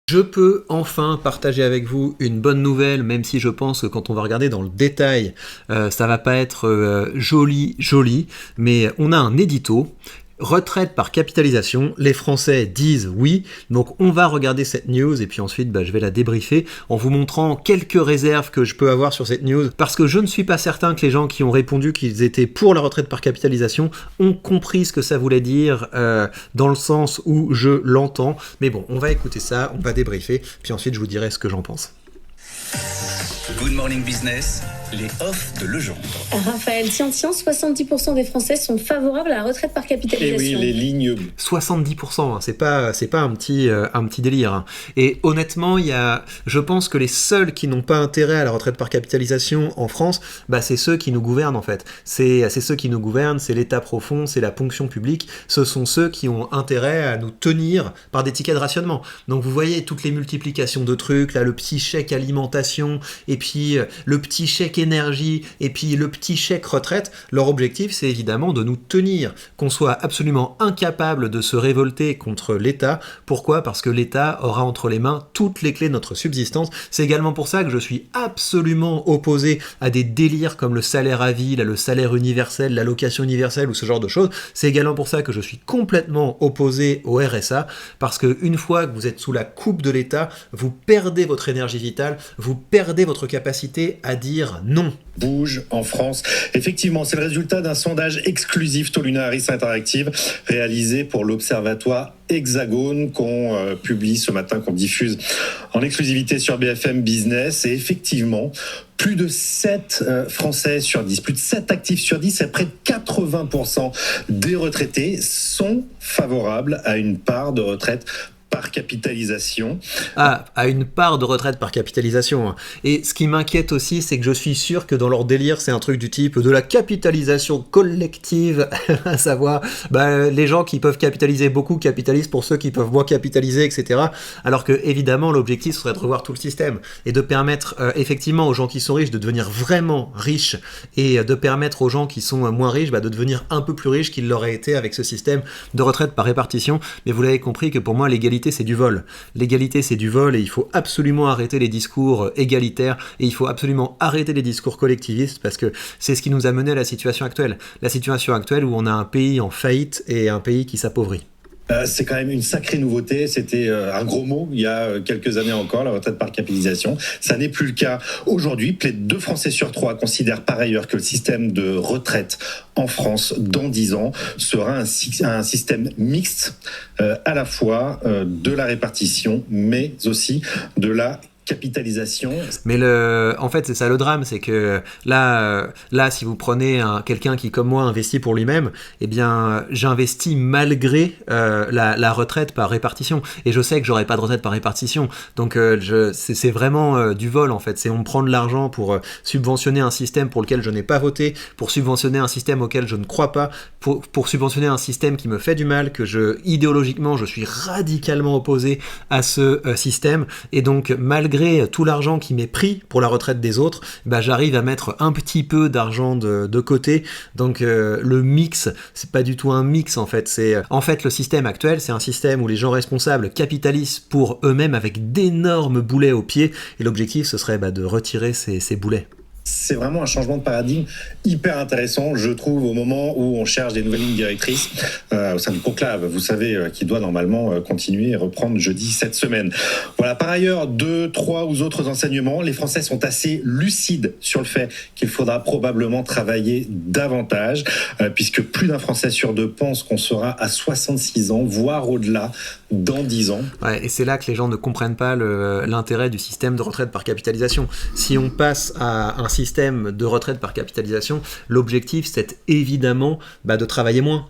Je peux enfin partager avec vous une bonne nouvelle, même si je pense que quand on va regarder dans le détail, ça va pas être joli, mais on a un édito. Retraite par capitalisation, les Français disent oui, donc on va regarder cette news et puis ensuite je vais la débriefer en vous montrant quelques réserves que je peux avoir sur cette news, parce que je ne suis pas certain que les gens qui ont répondu qu'ils étaient pour la retraite par capitalisation ont compris ce que ça voulait dire dans le sens où je l'entends, mais bon, on va écouter ça, on va débriefer, puis ensuite je vous dirai ce que j'en pense. Good Morning Business, les offs de Legendre. Raphaël, tiens, 70% des Français sont favorables à la retraite par capitalisation. Et oui, les lignes... 70%, hein, c'est pas un petit délire. Hein. Et honnêtement, je pense que les seuls qui n'ont pas intérêt à la retraite par capitalisation en France, c'est ceux qui nous gouvernent en fait. C'est ceux qui nous gouvernent, c'est l'État profond, c'est la ponction publique. Ce sont ceux qui ont intérêt à nous tenir par des tickets de rationnement. Donc vous voyez toutes les multiplications de trucs, là, le petit chèque alimentation, et puis le petit chèque énergie, et puis le petit chèque retraite. Leur objectif, c'est évidemment de nous tenir, qu'on soit absolument incapable de se révolter contre l'État. Pourquoi ? Parce que l'État aura entre les mains toutes les clés de notre subsistance. C'est également pour ça que je suis absolument opposé à des délires comme le salaire à vie, le salaire universel, l'allocation universelle ou ce genre de choses. C'est également pour ça que je suis complètement opposé au RSA, parce qu'une fois que vous êtes sous la coupe de l'État, vous perdez votre énergie vitale, vous perdez votre capacité à dire non. Bouge en France. Effectivement, c'est le résultat d'un sondage exclusif Toluna Harris Interactive réalisé pour l'Observatoire Hexagone qu'on publie ce matin, qu'on diffuse en exclusivité sur BFM Business. Et effectivement, plus de 7 Français sur 10, plus de 7 actifs sur 10, et près de 80% des retraités sont favorables à une part de retraite par capitalisation. Ah, à une part de retraite par capitalisation. Et ce qui m'inquiète aussi, c'est que je suis sûr que dans leur délire, c'est un truc du type de la capitalisation collective, à savoir, les gens qui peuvent capitaliser beaucoup capitalisent pour ceux qui peuvent moins capitaliser, etc. Alors que, évidemment, l'objectif serait de revoir tout le système et de permettre, effectivement, aux gens qui sont riches de devenir vraiment riches et de permettre aux gens qui sont moins riches de devenir un peu plus riches qu'ils l'auraient été avec ce système de retraite par répartition. Mais vous l'avez compris que pour moi, l'égalité, c'est du vol. L'égalité, c'est du vol et il faut absolument arrêter les discours égalitaires et il faut absolument arrêter les discours collectivistes, parce que c'est ce qui nous a mené à la situation actuelle. La situation actuelle où on a un pays en faillite et un pays qui s'appauvrit. C'est quand même une sacrée nouveauté. C'était un gros mot il y a quelques années encore, la retraite par capitalisation. Ça n'est plus le cas aujourd'hui. Près de 2 Français sur 3 considèrent par ailleurs que le système de retraite en France, dans 10 ans, sera un système mixte, à la fois de la répartition, mais aussi de la capitalisation. Mais en fait, c'est ça le drame, c'est que là si vous prenez quelqu'un qui, comme moi, investit pour lui-même, eh bien, j'investis malgré la retraite par répartition. Et je sais que j'aurai pas de retraite par répartition. Donc, c'est vraiment du vol, en fait. C'est on me prend de l'argent pour subventionner un système pour lequel je n'ai pas voté, pour subventionner un système auquel je ne crois pas, pour subventionner un système qui me fait du mal, idéologiquement, je suis radicalement opposé à ce système. Et donc, malgré tout l'argent qui m'est pris pour la retraite des autres, j'arrive à mettre un petit peu d'argent de côté. Donc le mix, c'est pas du tout un mix en fait. En fait, le système actuel, c'est un système où les gens responsables capitalisent pour eux-mêmes avec d'énormes boulets aux pieds. Et l'objectif, ce serait de retirer ces boulets. C'est vraiment un changement de paradigme hyper intéressant, je trouve, au moment où on cherche des nouvelles lignes directrices au sein du conclave, vous savez, qui doit normalement continuer et reprendre jeudi cette semaine. Voilà, par ailleurs, 2, 3 ou autres enseignements, les Français sont assez lucides sur le fait qu'il faudra probablement travailler davantage, puisque plus d'un Français sur 2 pense qu'on sera à 66 ans, voire au-delà, dans 10 ans. Ouais, et c'est là que les gens ne comprennent pas l'intérêt du système de retraite par capitalisation. Si on passe à un système de retraite par capitalisation, l'objectif c'est évidemment de travailler moins,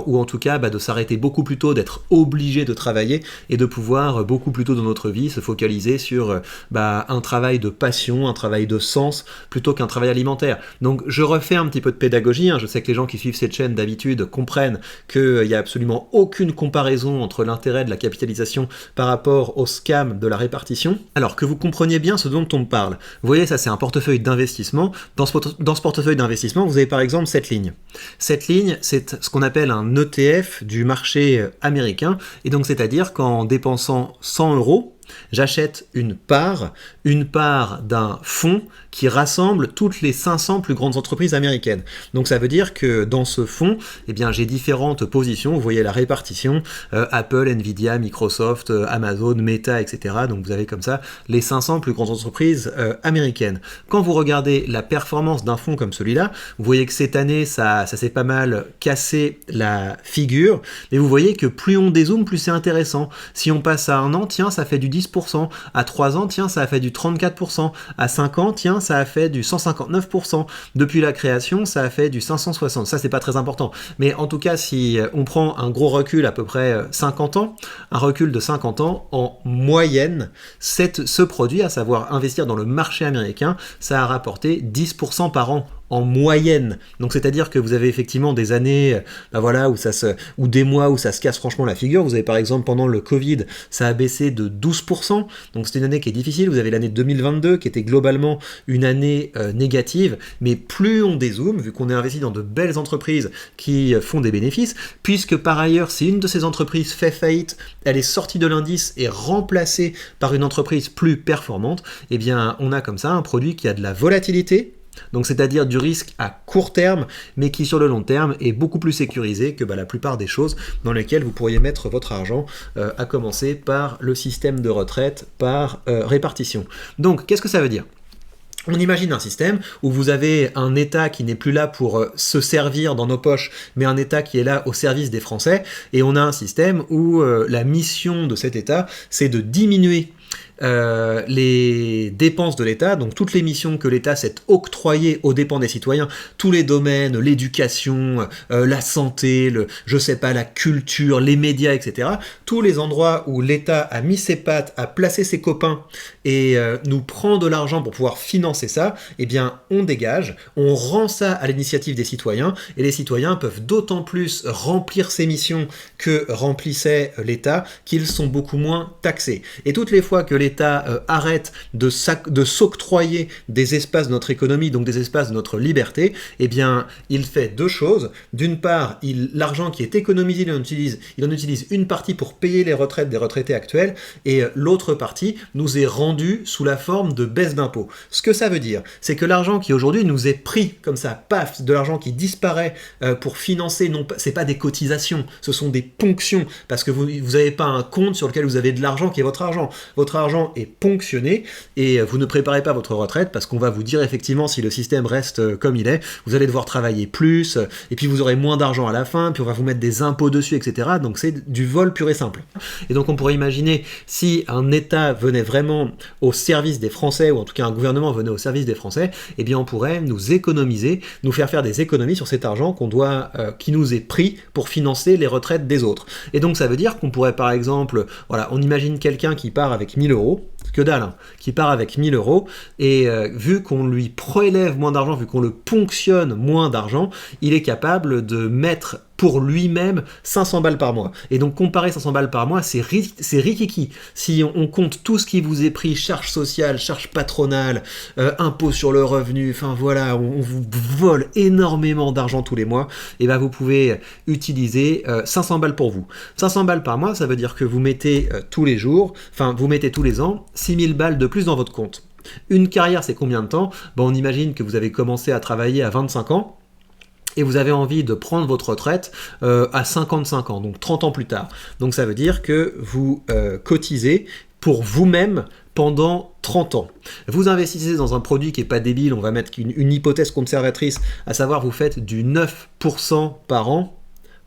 ou en tout cas de s'arrêter beaucoup plus tôt, d'être obligé de travailler et de pouvoir beaucoup plus tôt dans notre vie se focaliser sur un travail de passion, un travail de sens plutôt qu'un travail alimentaire. Donc je refais un petit peu de pédagogie, je sais que les gens qui suivent cette chaîne d'habitude comprennent qu'il n'y a absolument aucune comparaison entre l'intérêt de la capitalisation par rapport au scam de la répartition. Alors que vous compreniez bien ce dont on me parle. Vous voyez, ça c'est un portefeuille portefeuille d'investissement. Dans ce portefeuille d'investissement, vous avez par exemple cette ligne. Cette ligne, c'est ce qu'on appelle un ETF du marché américain. Et donc, c'est-à-dire qu'en dépensant 100 euros, j'achète une part d'un fonds qui rassemble toutes les 500 plus grandes entreprises américaines. Donc ça veut dire que dans ce fonds, eh bien, j'ai différentes positions. Vous voyez la répartition, Apple, Nvidia, Microsoft, Amazon, Meta, etc. Donc vous avez comme ça les 500 plus grandes entreprises américaines. Quand vous regardez la performance d'un fonds comme celui-là, vous voyez que cette année, ça s'est pas mal cassé la figure. Mais vous voyez que plus on dézoome, plus c'est intéressant. Si on passe à 1 an, tiens, ça fait du 10%. À 3 ans, tiens, ça a fait du 34%. À 5 ans, tiens, ça a fait du 159%. Depuis la création, ça a fait du 560%. Ça, c'est pas très important. Mais en tout cas, si on prend un gros recul, à peu près 50 ans, un recul de 50 ans, en moyenne, ce produit, à savoir investir dans le marché américain, ça a rapporté 10% par an. En moyenne. Donc c'est-à-dire que vous avez effectivement des années ou des mois où ça se casse franchement la figure. Vous avez par exemple pendant le Covid, ça a baissé de 12%. Donc c'était une année qui est difficile. Vous avez l'année 2022 qui était globalement une année négative. Mais plus on dézoome, vu qu'on est investi dans de belles entreprises qui font des bénéfices, puisque par ailleurs, si une de ces entreprises fait faillite, elle est sortie de l'indice et remplacée par une entreprise plus performante, eh bien on a comme ça un produit qui a de la volatilité. Donc c'est-à-dire du risque à court terme, mais qui sur le long terme est beaucoup plus sécurisé que la plupart des choses dans lesquelles vous pourriez mettre votre argent, à commencer par le système de retraite, par répartition. Donc qu'est-ce que ça veut dire ? On imagine un système où vous avez un État qui n'est plus là pour se servir dans nos poches, mais un État qui est là au service des Français, et on a un système où la mission de cet État, c'est de diminuer les dépenses de l'État, donc toutes les missions que l'État s'est octroyées aux dépens des citoyens, tous les domaines, l'éducation, la santé, la culture, les médias, etc. Tous les endroits où l'État a mis ses pattes, a placé ses copains et nous prend de l'argent pour pouvoir financer ça, eh bien on dégage, on rend ça à l'initiative des citoyens, et les citoyens peuvent d'autant plus remplir ces missions que remplissait l'État qu'ils sont beaucoup moins taxés. Et toutes les fois que l'État arrête de s'octroyer des espaces de notre économie, donc des espaces de notre liberté, eh bien, il fait deux choses. D'une part, l'argent qui est économisé, il en utilise une partie pour payer les retraites des retraités actuels, et l'autre partie nous est rendue sous la forme de baisse d'impôts. Ce que ça veut dire, c'est que l'argent qui aujourd'hui nous est pris comme ça, paf, de l'argent qui disparaît pour financer, c'est pas des cotisations, ce sont des ponctions, parce que vous n'avez pas un compte sur lequel vous avez de l'argent qui est votre argent. Votre argent est ponctionné et vous ne préparez pas votre retraite parce qu'on va vous dire effectivement si le système reste comme il est, vous allez devoir travailler plus et puis vous aurez moins d'argent à la fin, puis on va vous mettre des impôts dessus, etc. Donc c'est du vol pur et simple. Et donc on pourrait imaginer si un État venait vraiment au service des Français, ou en tout cas un gouvernement venait au service des Français, eh bien on pourrait nous économiser, nous faire des économies sur cet argent qui nous est pris pour financer les retraites des autres. Et donc ça veut dire qu'on pourrait par exemple, on imagine quelqu'un qui part avec 1000 euros, que dalle, hein, qui part avec 1000 euros, et vu qu'on lui prélève moins d'argent, vu qu'on le ponctionne moins d'argent, il est capable de mettre pour lui-même 500 balles par mois. Et donc comparer 500 balles par mois, c'est rikiki. Si on compte tout ce qui vous est pris, charges sociales, charges patronales, impôts sur le revenu, enfin voilà, on vous vole énormément d'argent tous les mois, et ben vous pouvez utiliser 500 balles pour vous. 500 balles par mois, ça veut dire que vous mettez tous les ans 6000 balles de plus dans votre compte. Une carrière, c'est combien de temps ? On imagine que vous avez commencé à travailler à 25 ans, et vous avez envie de prendre votre retraite à 55 ans, donc 30 ans plus tard. Donc ça veut dire que vous cotisez pour vous-même pendant 30 ans. Vous investissez dans un produit qui n'est pas débile, on va mettre une hypothèse conservatrice, à savoir vous faites du 9% par an,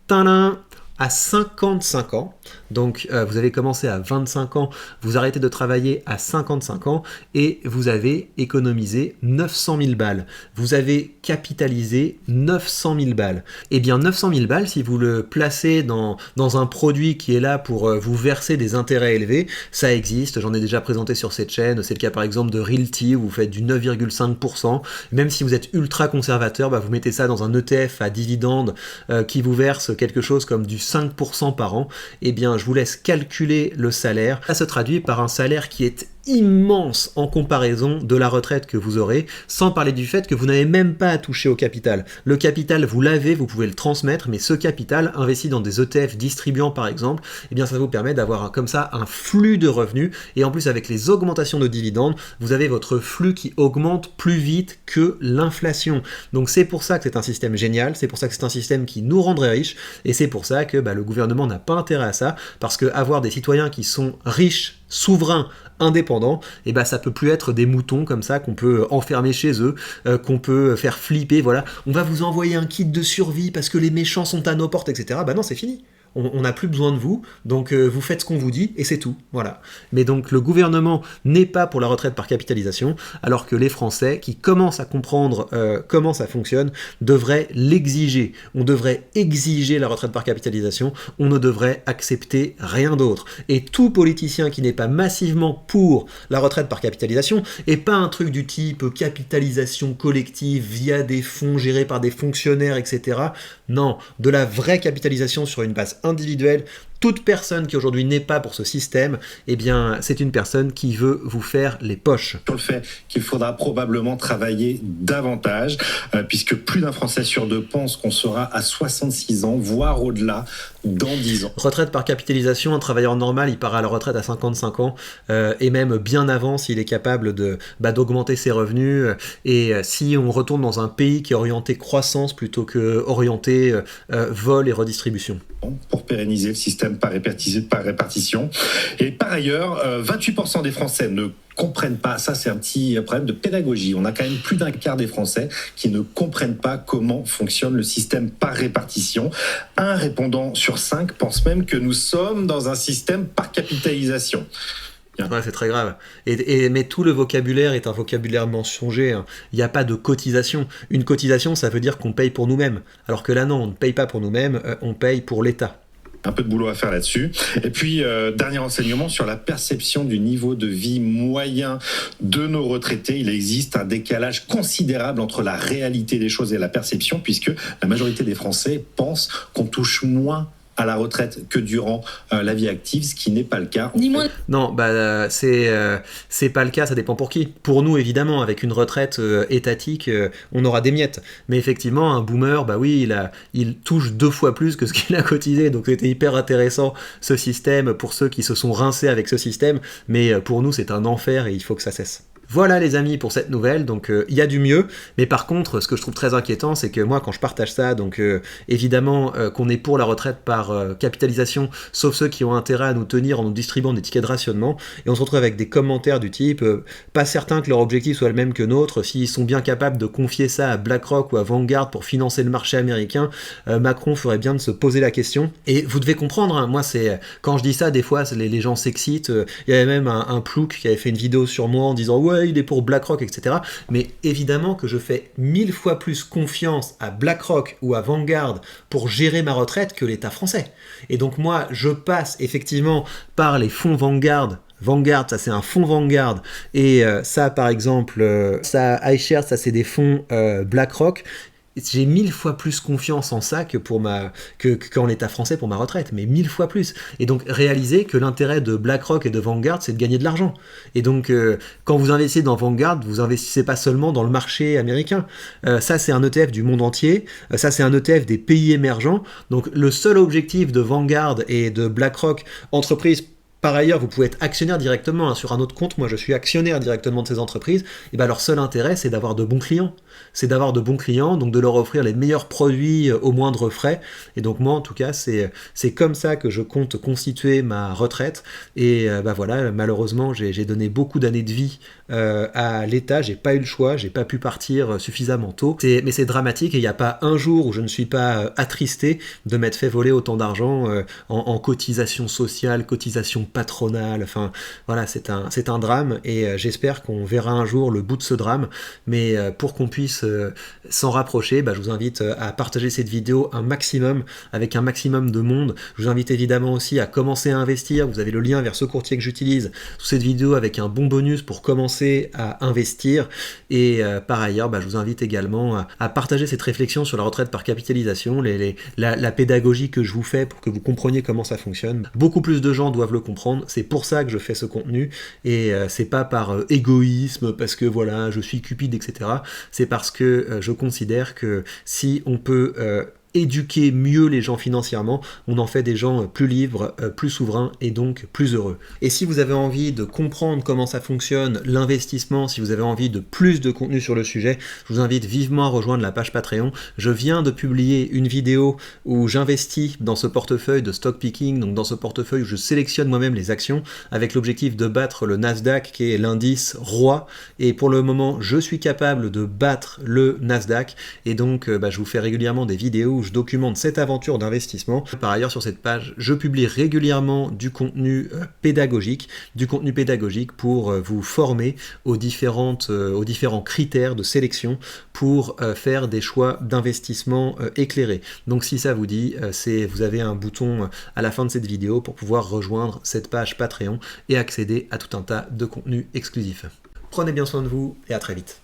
tadam, à 55 ans, donc vous avez commencé à 25 ans, vous arrêtez de travailler à 55 ans et vous avez économisé 900 000 balles. Vous avez capitalisé 900 000 balles. Et bien 900 000 balles, si vous le placez dans un produit qui est là pour vous verser des intérêts élevés, ça existe, j'en ai déjà présenté sur cette chaîne, c'est le cas par exemple de Realty où vous faites du 9,5%. Même si vous êtes ultra conservateur, vous mettez ça dans un ETF à dividende qui vous verse quelque chose comme du 5% par an, eh bien je vous laisse calculer le salaire. Ça se traduit par un salaire qui est immense en comparaison de la retraite que vous aurez, sans parler du fait que vous n'avez même pas à toucher au capital. Le capital, vous l'avez, vous pouvez le transmettre, mais ce capital, investi dans des ETF distribuants par exemple, eh bien ça vous permet d'avoir comme ça un flux de revenus, et en plus avec les augmentations de dividendes, vous avez votre flux qui augmente plus vite que l'inflation. Donc c'est pour ça que c'est un système génial, c'est pour ça que c'est un système qui nous rendrait riches, et c'est pour ça que le gouvernement n'a pas intérêt à ça, parce que avoir des citoyens qui sont riches, souverains, indépendants, et ça peut plus être des moutons comme ça qu'on peut enfermer chez eux, qu'on peut faire flipper, voilà, on va vous envoyer un kit de survie parce que les méchants sont à nos portes, etc. Non, c'est fini. On n'a plus besoin de vous, donc vous faites ce qu'on vous dit et c'est tout, voilà. Mais donc le gouvernement n'est pas pour la retraite par capitalisation, alors que les Français qui commencent à comprendre comment ça fonctionne devraient l'exiger. On devrait exiger la retraite par capitalisation, on ne devrait accepter rien d'autre. Et tout politicien qui n'est pas massivement pour la retraite par capitalisation, et pas un truc du type capitalisation collective via des fonds gérés par des fonctionnaires, etc. Non, de la vraie capitalisation sur une base individuelle. Toute personne qui aujourd'hui n'est pas pour ce système, eh bien, c'est une personne qui veut vous faire les poches. Sur le fait qu'il faudra probablement travailler davantage, puisque plus d'un Français sur deux pense qu'on sera à 66 ans, voire au-delà, dans 10 ans. Retraite par capitalisation, un travailleur normal, il part à la retraite à 55 ans, et même bien avant s'il est capable d'augmenter ses revenus. Et si on retourne dans un pays qui est orienté croissance plutôt que orienté vol et redistribution. Pour pérenniser le système par répartition. Et par ailleurs, 28% des Français ne comprennent pas, ça c'est un petit problème de pédagogie, on a quand même plus d'un quart des Français qui ne comprennent pas comment fonctionne le système par répartition. Un répondant sur 5 pense même que nous sommes dans un système par capitalisation. Ouais, c'est très grave. Mais tout le vocabulaire est un vocabulaire mensonger. Hein. Il n'y a pas de cotisation. Une cotisation, ça veut dire qu'on paye pour nous-mêmes. Alors que là, non, on ne paye pas pour nous-mêmes, on paye pour l'État. Un peu de boulot à faire là-dessus. Et puis, dernier renseignement sur la perception du niveau de vie moyen de nos retraités. Il existe un décalage considérable entre la réalité des choses et la perception, puisque la majorité des Français pensent qu'on touche moins à la retraite que durant la vie active, ce qui n'est pas le cas. Non, c'est pas le cas, ça dépend pour qui. Pour nous, évidemment, avec une retraite étatique, on aura des miettes. Mais effectivement, un boomer, oui, il touche 2 fois plus que ce qu'il a cotisé. Donc c'était hyper intéressant, ce système, pour ceux qui se sont rincés avec ce système. Mais pour nous, c'est un enfer et il faut que ça cesse. Voilà les amis pour cette nouvelle, donc il y a du mieux, mais par contre ce que je trouve très inquiétant c'est que moi quand je partage ça, donc évidemment qu'on est pour la retraite par capitalisation, sauf ceux qui ont intérêt à nous tenir en nous distribuant des tickets de rationnement, et on se retrouve avec des commentaires du type pas certain que leur objectif soit le même que nôtre, s'ils sont bien capables de confier ça à BlackRock ou à Vanguard pour financer le marché américain, Macron ferait bien de se poser la question. Et vous devez comprendre, hein, moi c'est quand je dis ça, des fois les gens s'excitent, il y avait même un plouc qui avait fait une vidéo sur moi en disant ouais il est pour BlackRock, etc. Mais évidemment que je fais 1000 fois plus confiance à BlackRock ou à Vanguard pour gérer ma retraite que l'État français. Et donc moi, je passe effectivement par les fonds Vanguard. Vanguard, ça c'est un fonds Vanguard, et ça par exemple, ça iShares, ça c'est des fonds BlackRock. J'ai 1000 fois plus confiance en ça qu'en l'État français pour ma retraite, mais 1000 fois plus. Et donc réalisez que l'intérêt de BlackRock et de Vanguard, c'est de gagner de l'argent. Et donc quand vous investissez dans Vanguard, vous investissez pas seulement dans le marché américain. Ça c'est un ETF du monde entier. Ça c'est un ETF des pays émergents. Donc le seul objectif de Vanguard et de BlackRock, entreprise. Par ailleurs, vous pouvez être actionnaire directement sur un autre compte. Moi, je suis actionnaire directement de ces entreprises. Et leur seul intérêt, c'est d'avoir de bons clients. C'est d'avoir de bons clients, donc de leur offrir les meilleurs produits au moindre frais. Et donc moi, en tout cas, c'est comme ça que je compte constituer ma retraite. Et voilà, malheureusement, j'ai donné beaucoup d'années de vie à l'État. J'ai pas eu le choix, j'ai pas pu partir suffisamment tôt. Mais c'est dramatique et il n'y a pas un jour où je ne suis pas attristé de m'être fait voler autant d'argent en cotisation sociale, cotisation patronale, enfin voilà, c'est un drame et j'espère qu'on verra un jour le bout de ce drame, mais pour qu'on puisse s'en rapprocher, je vous invite à partager cette vidéo un maximum, avec un maximum de monde. Je vous invite évidemment aussi à commencer à investir, vous avez le lien vers ce courtier que j'utilise sous cette vidéo avec un bon bonus pour commencer à investir, et par ailleurs, je vous invite également à partager cette réflexion sur la retraite par capitalisation, la pédagogie que je vous fais pour que vous compreniez comment ça fonctionne. Beaucoup plus de gens doivent le comprendre. comprendre. C'est pour ça que je fais ce contenu, et c'est pas par égoïsme, parce que voilà, je suis cupide, etc. C'est parce que je considère que si on peut éduquer mieux les gens financièrement, on en fait des gens plus libres, plus souverains et donc plus heureux. Et si vous avez envie de comprendre comment ça fonctionne, l'investissement, si vous avez envie de plus de contenu sur le sujet, je vous invite vivement à rejoindre la page Patreon. Je viens de publier une vidéo où j'investis dans ce portefeuille de stock picking, donc dans ce portefeuille où je sélectionne moi-même les actions avec l'objectif de battre le Nasdaq qui est l'indice roi, et pour le moment je suis capable de battre le Nasdaq, et donc je vous fais régulièrement des vidéos où je documente cette aventure d'investissement. Par ailleurs, sur cette page, je publie régulièrement du contenu pédagogique pour vous former aux différents critères de sélection pour faire des choix d'investissement éclairés. Donc si ça vous dit, vous avez un bouton à la fin de cette vidéo pour pouvoir rejoindre cette page Patreon et accéder à tout un tas de contenus exclusifs. Prenez bien soin de vous et à très vite.